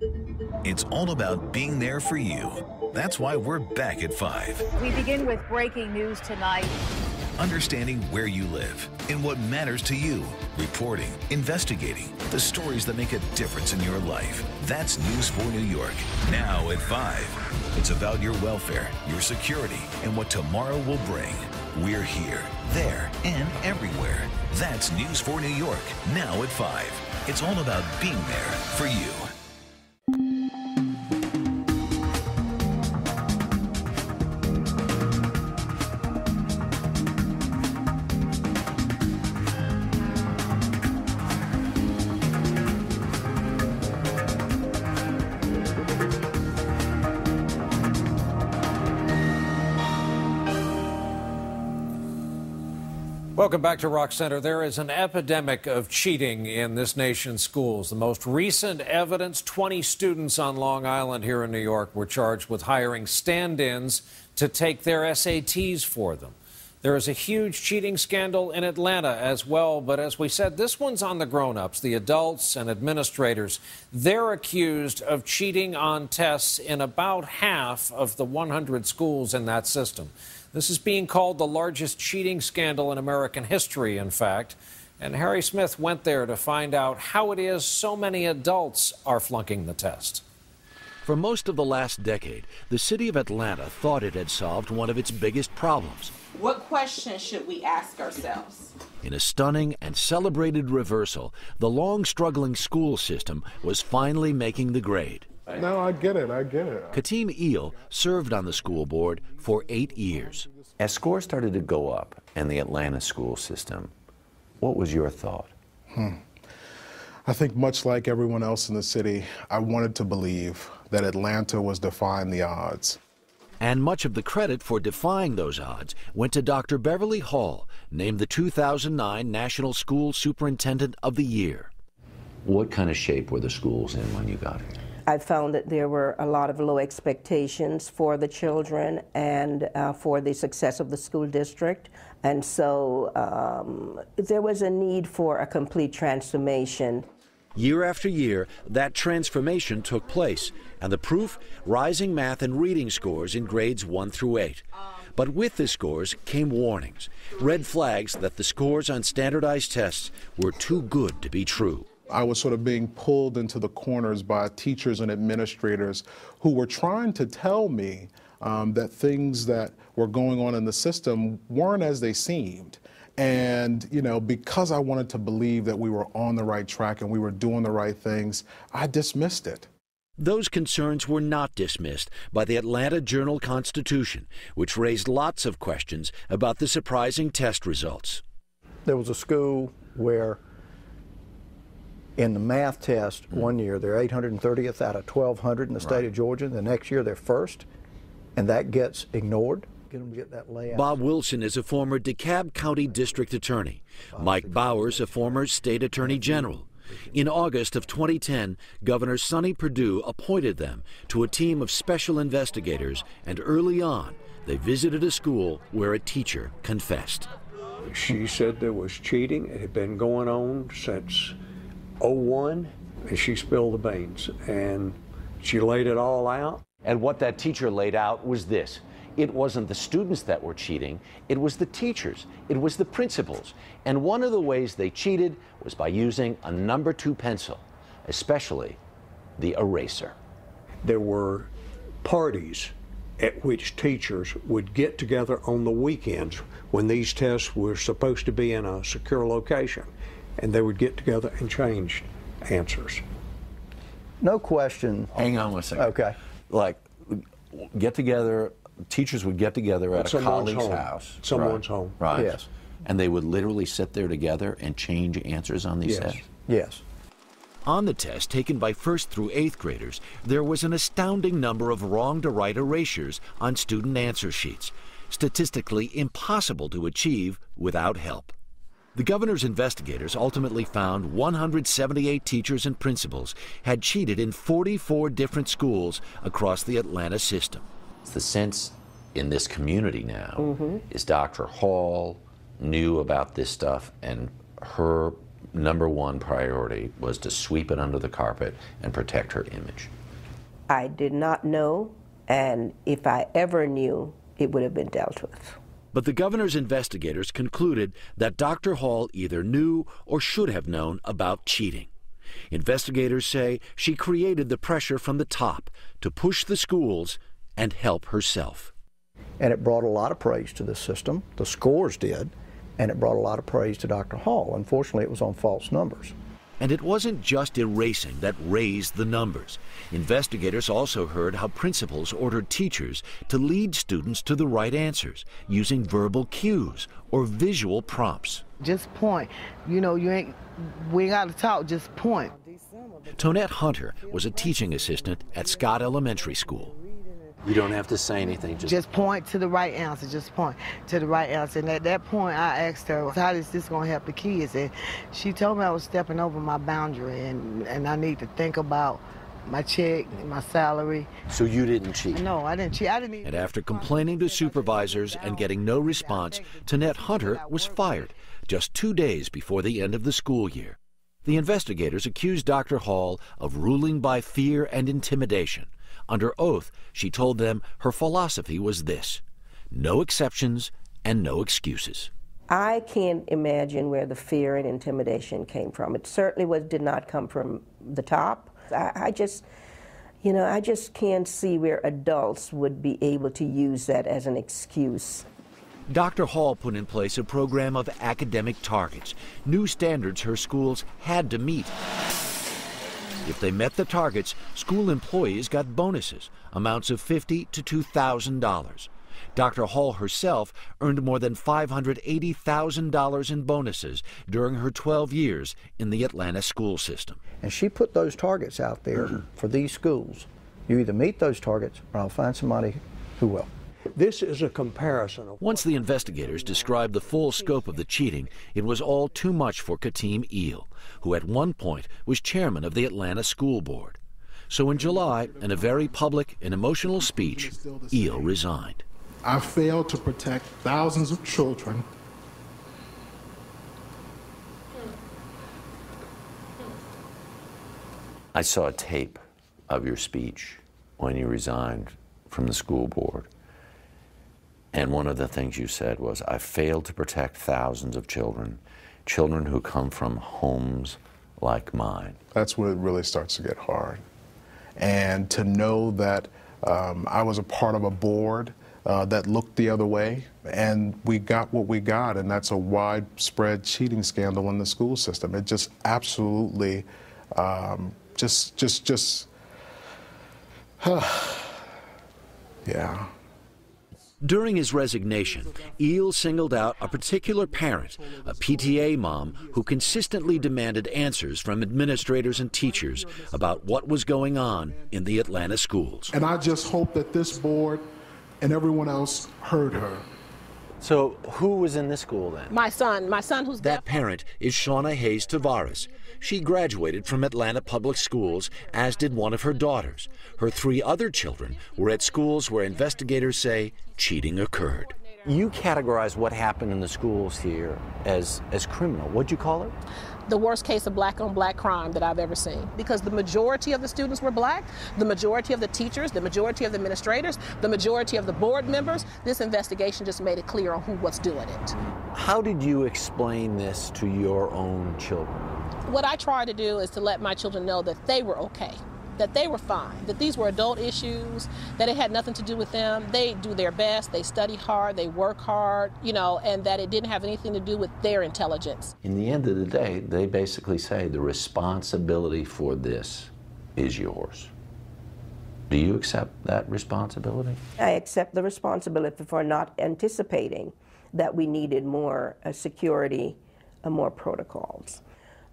S14: It's all about being there for you. That's why we're back at 5.
S19: We begin with breaking news tonight.
S14: Understanding where you live and what matters to you. Reporting, investigating, the stories that make a difference in your life. That's News 4 New York, now at 5. It's about your welfare, your security, and what tomorrow will bring. We're here, there, and everywhere. That's News 4 New York, now at 5. It's all about being there for you.
S1: Welcome back to Rock Center. There is an epidemic of cheating in this nation's schools. The most recent evidence, 20 students on Long Island here in New York were charged with hiring stand-ins to take their SATs for them. There is a huge cheating scandal in Atlanta as well, but as we said, this one's on the grown-ups, the adults and administrators. They're accused of cheating on tests in about half of the 100 schools in that system. This is being called the largest cheating scandal in American history, in fact. And Harry Smith went there to find out how it is so many adults are flunking the test.
S3: For most of the last decade, the city of Atlanta thought it had solved one of its biggest problems.
S8: What questions should we ask ourselves?
S3: In a stunning and celebrated reversal, the long-struggling school system was finally making the grade.
S9: No, I get it.
S3: Katim Eel served on the school board for 8 years.
S20: As scores started to go up in the Atlanta school system, what was your thought?
S9: I think much like everyone else in the city, I wanted to believe that Atlanta was defying the odds.
S3: And much of the credit for defying those odds went to Dr. Beverly Hall, named the 2009 National School Superintendent of the Year.
S20: What kind of shape were the schools in when you got it?
S22: I found that there were a lot of low expectations for the children and for the success of the school district. And so there was a need for a complete transformation.
S3: Year after year, that transformation took place, and the proof, rising math and reading scores in grades 1 through 8. But with the scores came warnings, red flags that the scores on standardized tests were too good to be true.
S9: I was sort of being pulled into the corners by teachers and administrators who were trying to tell me that things that were going on in the system weren't as they seemed. And, you know, because I wanted to believe that we were on the right track and we were doing the right things, I dismissed it.
S3: Those concerns were not dismissed by the Atlanta Journal-Constitution, which raised lots of questions about the surprising test results.
S23: There was a school where in the math test one year they're 830th out of 1,200 in the state of Georgia. The next year they're first, and that gets ignored. Get them to get that layout.
S3: Bob Wilson is a former DeKalb County District Attorney. Mike Bowers, a former State Attorney General. In August of 2010, Governor Sonny Perdue appointed them to a team of special investigators, and early on, they visited a school where a teacher confessed.
S25: She said there was cheating. It had been going on since 2001, and she spilled the beans, and she laid it all out.
S20: And what that teacher laid out was this. It wasn't the students that were cheating, it was the teachers, it was the principals. And one of the ways they cheated was by using a number 2 pencil, especially the eraser.
S25: There were parties at which teachers would get together on the weekends when these tests were supposed to be in a secure location, and they would get together and change answers.
S23: No question.
S20: Hang on one second.
S23: Okay.
S20: Like, get together, teachers would get together at a colleague's house.
S25: Someone's home.
S20: Right.
S23: Yes.
S20: And they would literally sit there together and change answers on these tests?
S23: Yes.
S3: On the test taken by 1st through 8th graders, there was an astounding number of wrong-to-right erasures on student answer sheets, statistically impossible to achieve without help. The governor's investigators ultimately found 178 teachers and principals had cheated in 44 different schools across the Atlanta system.
S20: The sense in this community now is Dr. Hall knew about this stuff, and her number 1 priority was to sweep it under the carpet and protect her image.
S22: I did not know, and if I ever knew, it would have been dealt with.
S3: But the governor's investigators concluded that Dr. Hall either knew or should have known about cheating. Investigators say she created the pressure from the top to push the schools and help herself.
S23: And it brought a lot of praise to the system. The scores did, and it brought a lot of praise to Dr. Hall. Unfortunately, it was on false numbers.
S3: And it wasn't just erasing that raised the numbers. Investigators also heard how principals ordered teachers to lead students to the right answers using verbal cues or visual prompts.
S26: Just point. You know, we ain't got to talk, just point.
S3: Tonette Hunter was a teaching assistant at Scott Elementary School.
S20: You don't have to say anything.
S26: Just point to the right answer. Just point to the right answer. And at that point, I asked her, how is this going to help the kids? And she told me I was stepping over my boundary, and I need to think about my check and my salary.
S20: So you didn't cheat?
S26: No, I didn't cheat. I didn't even...
S3: And after complaining to supervisors and getting no response, Tonette Hunter was fired just 2 days before the end of the school year. The investigators accused Dr. Hall of ruling by fear and intimidation. Under oath, she told them her philosophy was this: no exceptions and no excuses.
S22: I can't imagine where the fear and intimidation came from. It certainly did not come from the top. I just, You know, I just can't see where adults would be able to use that as an excuse.
S3: Dr. Hall put in place a program of academic targets, new standards her schools had to meet. If they met the targets, school employees got bonuses, amounts of $50,000 to $2,000. Dr. Hall herself earned more than $580,000 in bonuses during her 12 years in the Atlanta school system.
S23: And she put those targets out there for these schools. You either meet those targets or I'll find somebody who will.
S25: This is a comparison of...
S3: Once the investigators described the full scope of the cheating, it was all too much for Katim Eel, who at one point was chairman of the Atlanta School Board. So in July, in a very public and emotional speech, Eel resigned.
S9: I failed to protect thousands of children.
S20: I saw a tape of your speech when you resigned from the school board. And one of the things you said was, I failed to protect thousands of children, children who come from homes like mine.
S9: That's when it really starts to get hard. And to know that I was a part of a board that looked the other way, and we got what we got, and that's a widespread cheating scandal in the school system. It just absolutely, yeah.
S3: During his resignation, Eel singled out a particular parent, a PTA mom, who consistently demanded answers from administrators and teachers about what was going on in the Atlanta schools.
S9: And I just hope that this board and everyone else heard her.
S20: So who was in this school then?
S2: My son who's
S3: That parent is Shauna Hayes Tavares. She graduated from Atlanta Public Schools, as did one of her daughters. Her 3 other children were at schools where investigators say cheating occurred.
S20: You categorize what happened in the schools here as criminal. What'd you call it?
S2: the worst case of black-on-black crime that I've ever seen, because the majority of the students were black, the majority of the teachers, the majority of the administrators, the majority of the board members. This investigation just made it clear on who was doing it.
S20: How did you explain this to your own children?
S2: What I tried to do is to let my children know that they were okay, that they were fine, that these were adult issues, that it had nothing to do with them. They do their best, they study hard, they work hard, you know, and that it didn't have anything to do with their intelligence.
S20: In the end of the day, they basically say the responsibility for this is yours. Do you accept that responsibility?
S22: I accept the responsibility for not anticipating that we needed more security and more protocols.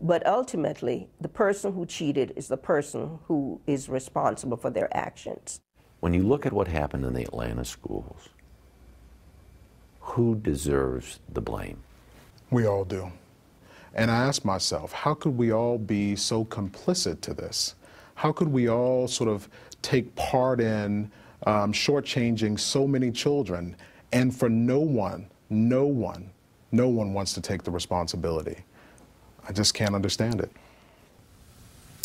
S22: But ultimately, the person who cheated is the person who is responsible for their actions.
S20: When you look at what happened in the Atlanta schools, who deserves the blame?
S9: We all do. And I ask myself, how could we all be so complicit to this? How could we all sort of take part in shortchanging so many children, and for no one wants to take the responsibility? I just can't understand it.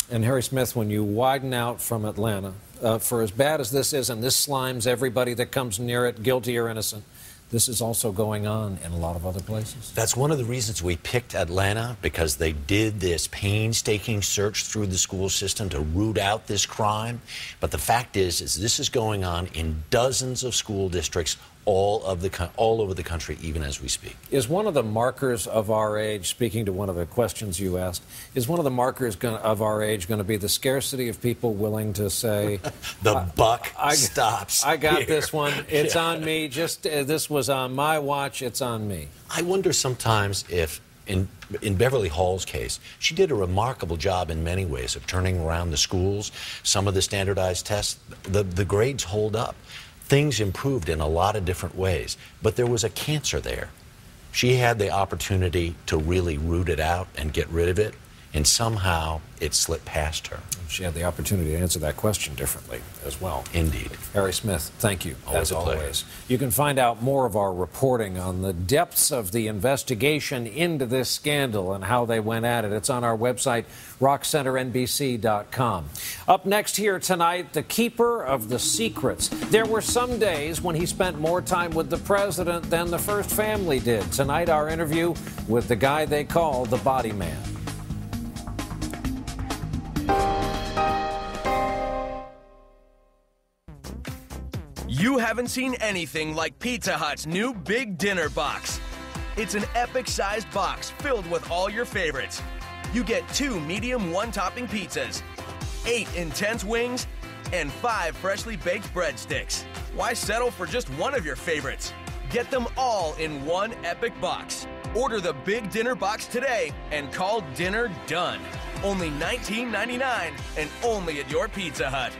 S1: And Harry Smith, when you widen out from Atlanta, for as bad as this is, and this slimes everybody that comes near it, guilty or innocent, this is also going on in a lot of other places.
S4: That's one of the reasons we picked Atlanta, because they did this painstaking search through the school system to root out this crime. But the fact is this is going on in dozens of school districts all over the country, even as we speak.
S1: Is one of the markers of our age, speaking to one of the questions you asked, is one of the markers of our age going to be the scarcity of people willing to say,
S4: the buck stops
S1: I got
S4: here.
S1: this one. It's on me. Just this was on my watch. It's on me.
S4: I wonder sometimes if, in Beverly Hall's case, she did a remarkable job in many ways of turning around the schools. Some of the standardized tests, the grades hold up. Things improved in a lot of different ways, but there was a cancer there. She had the opportunity to really root it out and get rid of it, and somehow it slipped past her.
S1: She had the opportunity to answer that question differently as well.
S4: Indeed.
S1: Harry Smith, thank you,
S4: Always
S1: as
S4: a pleasure.
S1: always. You can find out more of our reporting on the depths of the investigation into this scandal and how they went at it. It's on our website, rockcenternbc.com. Up next here tonight, the keeper of the secrets. There were some days when he spent more time with the president than the first family did. Tonight, our interview with the guy they call the body man.
S5: You haven't seen anything like Pizza Hut's new Big Dinner Box. It's an epic-sized box filled with all your favorites. You get 2 medium one-topping pizzas, 8 intense wings, and 5 freshly baked breadsticks. Why settle for just one of your favorites? Get them all in one epic box. Order the Big Dinner Box today and call dinner done. Only $19.99 and only at your Pizza Hut.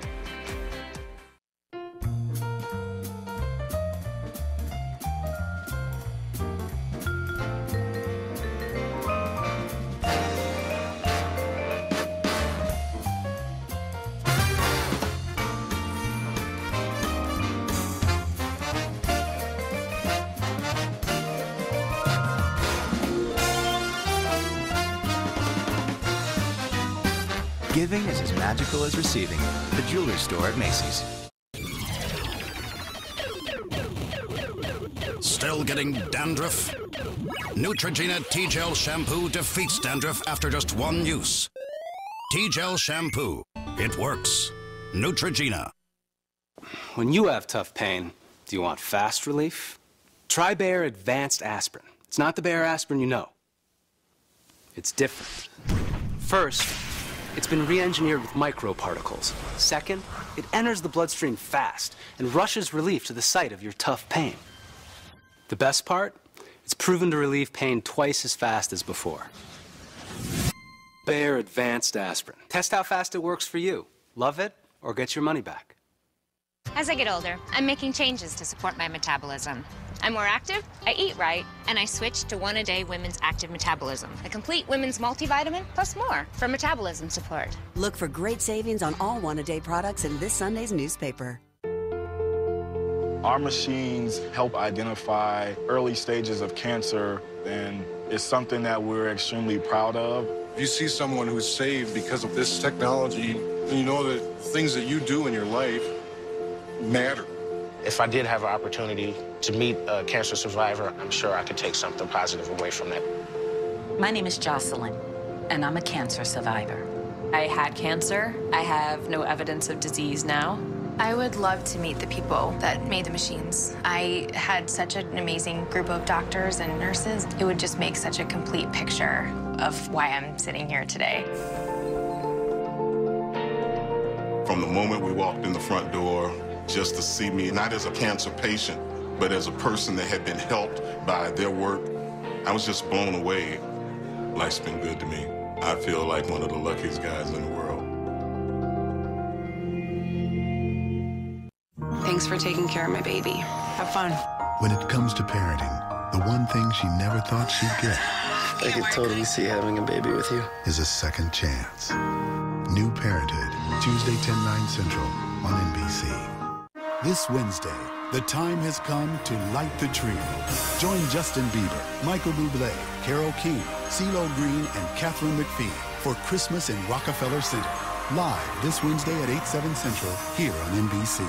S6: Giving is as magical as receiving. The jewelry store at Macy's.
S7: Still getting dandruff? Neutrogena T-Gel Shampoo defeats dandruff after just one use. T-Gel Shampoo. It works. Neutrogena.
S18: When you have tough pain, do you want fast relief? Try Bayer Advanced Aspirin. It's not the Bayer aspirin you know. It's different. First, it's been re-engineered with microparticles. Second, it enters the bloodstream fast and rushes relief to the site of your tough pain. The best part? It's proven to relieve pain twice as fast as before. Bayer Advanced Aspirin. Test how fast it works for you. Love it or get your money back.
S21: As I get older, I'm making changes to support my metabolism. I'm more active, I eat right, and I switched to One-A-Day Women's Active Metabolism, a complete women's multivitamin plus more for metabolism support.
S24: Look for great savings on all One-A-Day products in this Sunday's newspaper.
S27: Our machines help identify early stages of cancer, and it's something that we're extremely proud of.
S28: If you see someone who's saved because of this technology, then you know that things that you do in your life matter.
S29: If I did have an opportunity to meet a cancer survivor, I'm sure I could take something positive away from that.
S30: My name is Jocelyn, and I'm a cancer survivor.
S31: I had cancer. I have no evidence of disease now.
S32: I would love to meet the people that made the machines. I had such an amazing group of doctors and nurses. It would just make such a complete picture of why I'm sitting here today.
S28: From the moment we walked in the front door, just to see me, not as a cancer patient, but as a person that had been helped by their work, I was just blown away. Life's been good to me. I feel like one of the luckiest guys in the world.
S32: Thanks for taking care of my baby. Have fun.
S33: When it comes to parenting, the one thing she never thought she'd get,
S34: I could totally see having a baby with you,
S33: is a second chance. New Parenthood, Tuesday 10/9 Central on NBC. This Wednesday, the time has come to light the tree. Join Justin Bieber, Michael Bublé, Carole King, CeeLo Green, and Catherine McPhee for Christmas in Rockefeller Center. Live this Wednesday at 8/7 Central here on NBC.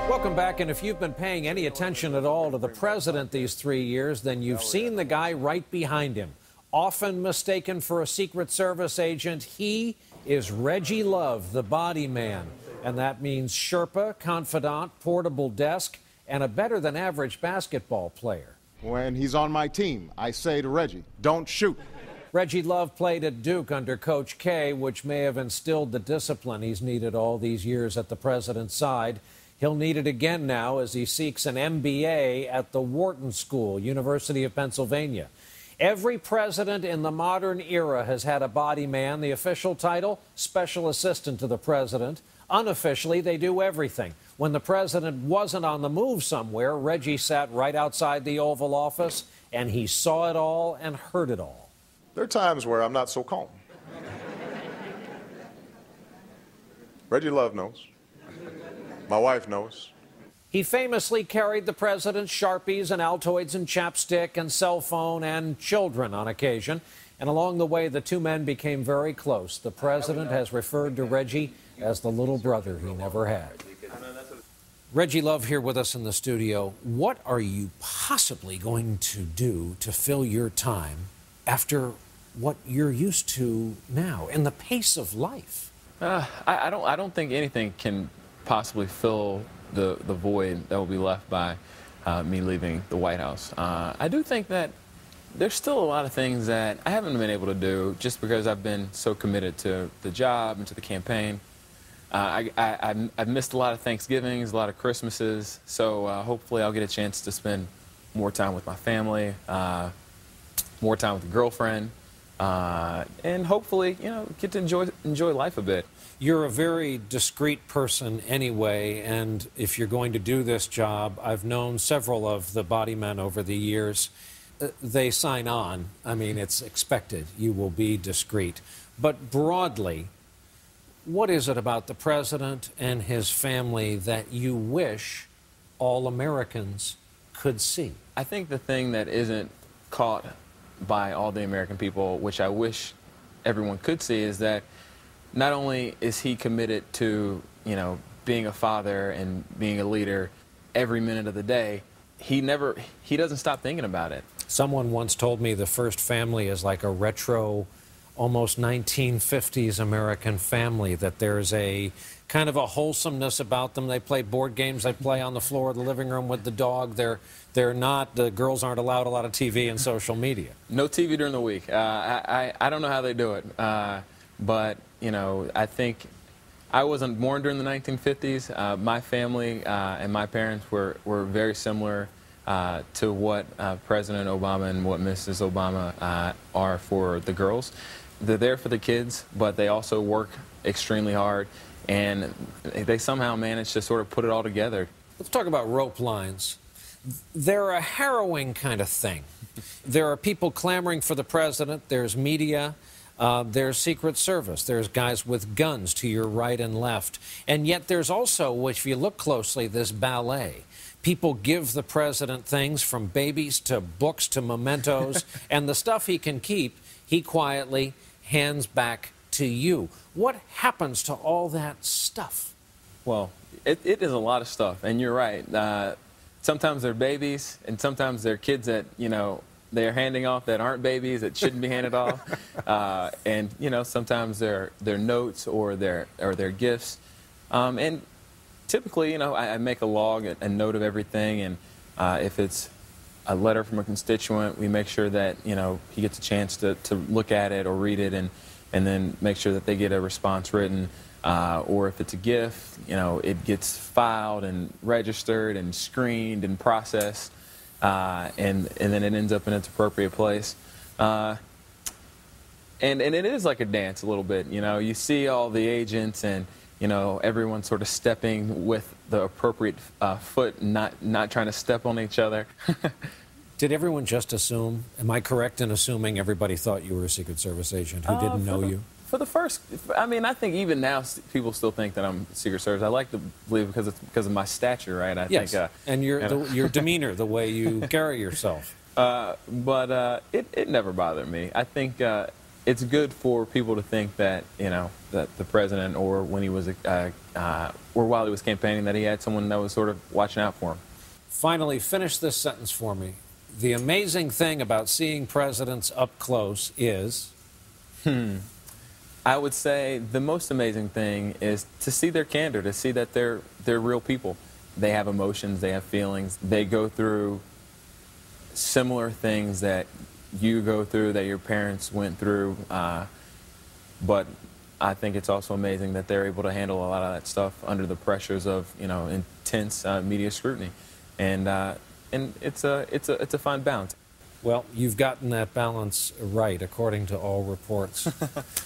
S1: Welcome back, and if you've been paying any attention at all to the president these 3 years, then you've seen the guy right behind him. Often mistaken for a Secret Service agent, he is Reggie Love, the body man. And that means Sherpa, confidant, portable desk, and a better-than-average basketball player.
S35: When he's on my team, I say to Reggie, don't shoot.
S1: Reggie Love played at Duke under Coach K, which may have instilled the discipline he's needed all these years at the president's side. He'll need it again now as he seeks an MBA at the Wharton School, University of Pennsylvania. Every president in the modern era has had a body man. The official title, special assistant to the president. Unofficially, they do everything. When the president wasn't on the move somewhere, Reggie sat right outside the Oval Office, and he saw it all and heard it all.
S35: There are times where I'm not so calm. Reggie Love knows. My wife knows.
S1: He famously carried the president's Sharpies and Altoids and chapstick and cell phone and children on occasion. And along the way, the two men became very close. The president has referred to Reggie as the little brother he never had. Reggie Love here with us in the studio. What are you possibly going to do to fill your time after what you're used to now in the pace of life?
S36: I don't think anything can
S2: possibly fill the void that will be left by me leaving the White House. I do think that there's still a lot of things that I haven't been able to do just because I've been so committed to the job and to the campaign. I've missed a lot of Thanksgivings, a lot of Christmases, so hopefully I'll get a chance to spend more time with my family, more time with the girlfriend, and hopefully, you know, get to enjoy life a bit.
S1: You're a very discreet person anyway, and if you're going to do this job, I've known several of the body men over the years. They sign on. I mean, it's expected. You will be discreet. But broadly, what is it about the president and his family that you wish all Americans could see?
S2: I think the thing that isn't caught by all the American people, which I wish everyone could see, is that not only is he committed to, you know, being a father and being a leader every minute of the day, he doesn't stop thinking about it.
S1: Someone once told me the first family is like a retro, almost 1950s American family, that there's a kind of a wholesomeness about them. They play board games, they play on the floor of the living room with the dog. The girls aren't allowed a lot of TV and social media.
S2: No TV during the week. I don't know how they do it. But, you know, I think I wasn't born during the 1950s. My family and my parents were very similar to what President Obama and what Mrs. Obama are for the girls. They're there for the kids, but they also work extremely hard, and they somehow manage to sort of put it all together.
S1: Let's talk about rope lines. They're a harrowing kind of thing. There are people clamoring for the president. There's media. There's Secret Service. There's guys with guns to your right and left. And yet there's also, if you look closely, this ballet. People give the president things from babies to books to mementos, and the stuff he can keep, he quietly hands back to you. What happens to all that stuff?
S2: Well, it is a lot of stuff, and you're right. Sometimes they're babies, and sometimes they're kids that, you know, they're handing off that aren't babies, that shouldn't be handed off. And, you know, sometimes they're notes or they're gifts. And typically, you know, I make a log, a note of everything, and if it's a letter from a constituent, we make sure that, you know, he gets a chance to look at it or read it, and then make sure that they get a response written. Or if it's a gift, you know, it gets filed and registered and screened and processed, and then it ends up in its appropriate place. And it is like a dance a little bit, you know. You see all the agents and, you know, everyone sort of stepping with the appropriate foot, not trying to step on each other.
S1: Did everyone just assume? Am I correct in assuming everybody thought you were a Secret Service agent who didn't know you?
S2: For the first, I mean, I think even now people still think that I'm Secret Service. I like to believe because of my stature, right? I
S1: yes,
S2: think,
S1: and your demeanor, the way you carry yourself.
S2: But it never bothered me. I think it's good for people to think that, you know, that the president, or when he was or while he was campaigning, that he had someone that was sort of watching out for him.
S1: Finally, finish this sentence for me. The amazing thing about seeing presidents up close is...
S2: I would say the most amazing thing is to see their candor, to see that they're real people. They have emotions, they have feelings, they go through similar things that you go through, that your parents went through. But I think it's also amazing that they're able to handle a lot of that stuff under the pressures of, you know, intense media scrutiny, and it's a fine balance.
S1: Well, you've gotten that balance right, according to all reports.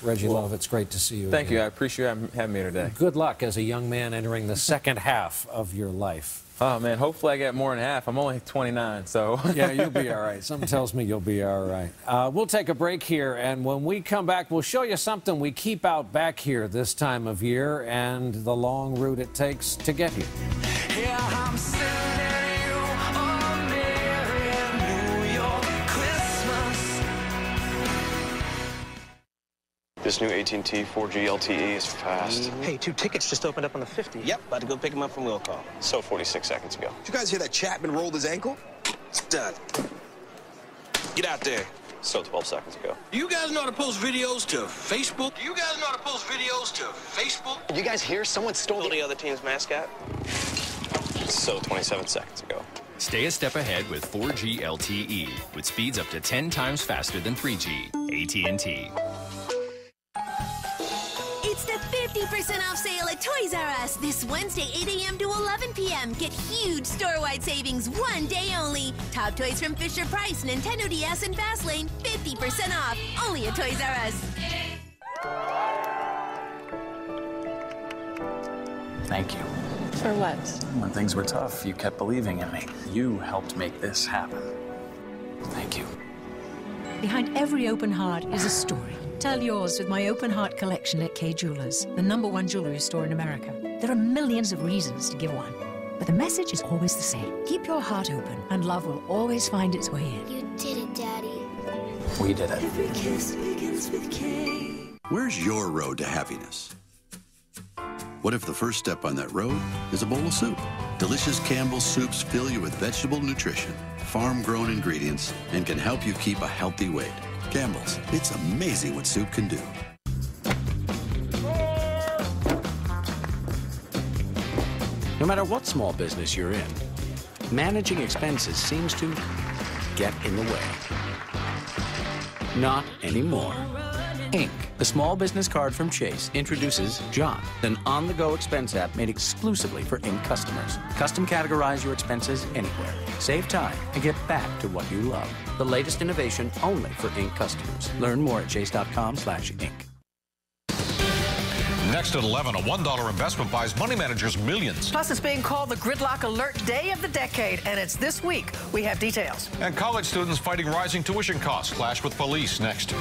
S1: Reggie Love, it's great to see you
S2: Thank
S1: again.
S2: you. I appreciate having me here today.
S1: Good luck as a young man entering the second half of your life.
S2: Oh, man, hopefully I get more than half. I'm only 29, so...
S1: Yeah, you'll be all right. Something tells me you'll be all right. We'll take a break here, and when we come back, we'll show you something we keep out back here this time of year and the long route it takes to get here.
S3: Yeah, I'm sending you a Merry New York Christmas.
S8: This new AT&T 4G LTE is fast.
S10: Hey, 2 tickets just opened up on the 50.
S8: Yep, about to go pick them up from will call. So 46 seconds ago.
S11: Did you guys hear that Chapman rolled his ankle? It's done. Get out there.
S8: So 12 seconds ago.
S4: Do you guys know how to post videos to Facebook? Do you guys know how to post videos to Facebook?
S10: Did you guys hear someone stole the other team's mascot?
S8: So 27 seconds ago.
S9: Stay a step ahead with 4G LTE, with speeds up to 10 times faster than 3G. AT&T.
S11: It's the 50% off sale at Toys R Us this Wednesday, 8 a.m. to 11 p.m. Get huge store-wide savings one day only. Top toys from Fisher-Price, Nintendo DS, and Fastlane, 50% off. Only at Toys R Us.
S12: Thank you.
S31: For what?
S12: When things were tough, you kept believing in me. You helped make this happen. Thank you.
S13: Behind every open heart is a story. Tell yours with my open heart collection at Kay Jewelers, the #1 jewelry store in America. There are millions of reasons to give one, but the message is always the same. Keep your heart open, and love will always find its way in.
S14: You did it, Daddy.
S12: We did it.
S13: Every kiss begins with Kay.
S15: Where's your road to happiness? What if the first step on that road is a bowl of soup? Delicious Campbell's soups fill you with vegetable nutrition, farm-grown ingredients, and can help you keep a healthy weight. Campbell's, it's amazing what soup can do.
S16: No matter what small business you're in, managing expenses seems to get in the way. Not anymore. Inc., the small business card from Chase, introduces John, an on-the-go expense app made exclusively for Inc. customers. Custom categorize your expenses anywhere. Save time and get back to what you love. The latest innovation only for Inc. customers. Learn more at chase.com/Inc.
S17: Next at 11, a $1 investment buys money managers millions.
S19: Plus, it's being called the Gridlock Alert Day of the Decade, and it's this week. We have details.
S17: And college students fighting rising tuition costs. Clash with police next.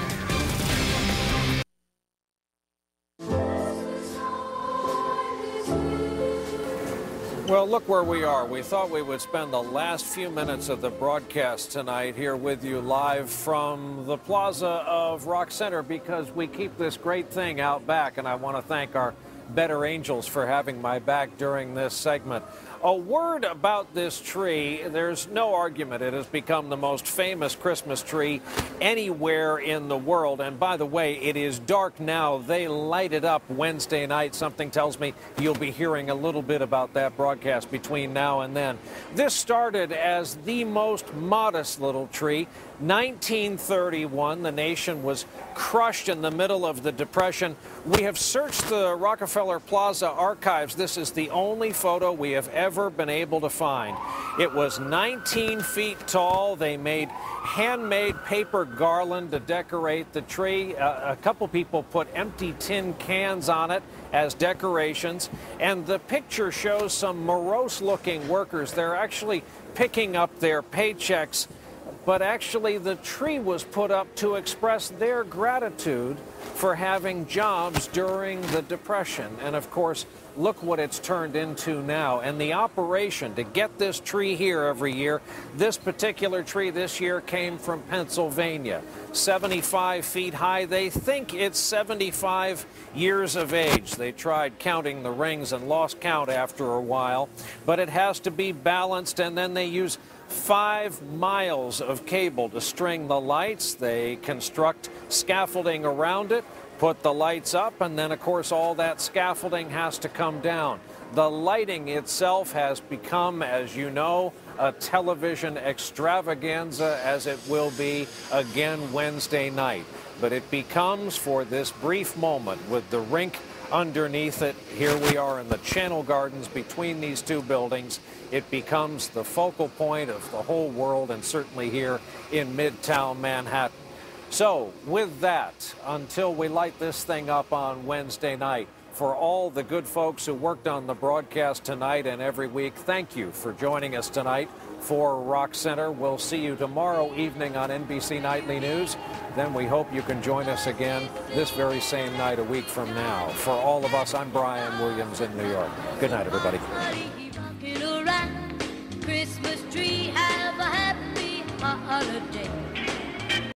S1: Well, look where we are. We thought we would spend the last few minutes of the broadcast tonight here with you live from the plaza of Rock Center because we keep this great thing out back, and I want to thank our better angels for having my back during this segment. A word about this tree, there's no argument. It has become the most famous Christmas tree anywhere in the world. And by the way, it is dark now. They light it up Wednesday night. Something tells me you'll be hearing a little bit about that broadcast between now and then. This started as the most modest little tree. 1931, the nation was crushed in the middle of the Depression. We have searched the Rockefeller Plaza archives. This is the only photo we have ever been able to find. It was 19 feet tall. They made handmade paper garland to decorate the tree. A couple people put empty tin cans on it as decorations. And the picture shows some morose-looking workers. They're actually picking up their paychecks. But actually, the tree was put up to express their gratitude for having jobs during the Depression. And of course, look what it's turned into now. And the operation to get this tree here every year, this particular tree this year came from Pennsylvania. 75 feet high. They think it's 75 years of age. They tried counting the rings and lost count after a while. But it has to be balanced, and then they use 5 miles of cable to string the lights. They construct scaffolding around it, put the lights up, and then, of course, all that scaffolding has to come down. The lighting itself has become, as you know, a television extravaganza, as it will be again Wednesday night. But it becomes, for this brief moment with the rink underneath it, here we are in the Channel Gardens between these two buildings, it becomes the focal point of the whole world, and certainly here in Midtown Manhattan. So with that, until we light this thing up on Wednesday night, for all the good folks who worked on the broadcast tonight and every week, thank you for joining us tonight for Rock Center. We'll see you tomorrow evening on NBC Nightly News. Then we hope you can join us again this very same night a week from now. For all of us, I'm Brian Williams in New York. Good night, everybody.
S20: Christmas tree, have a happy holiday.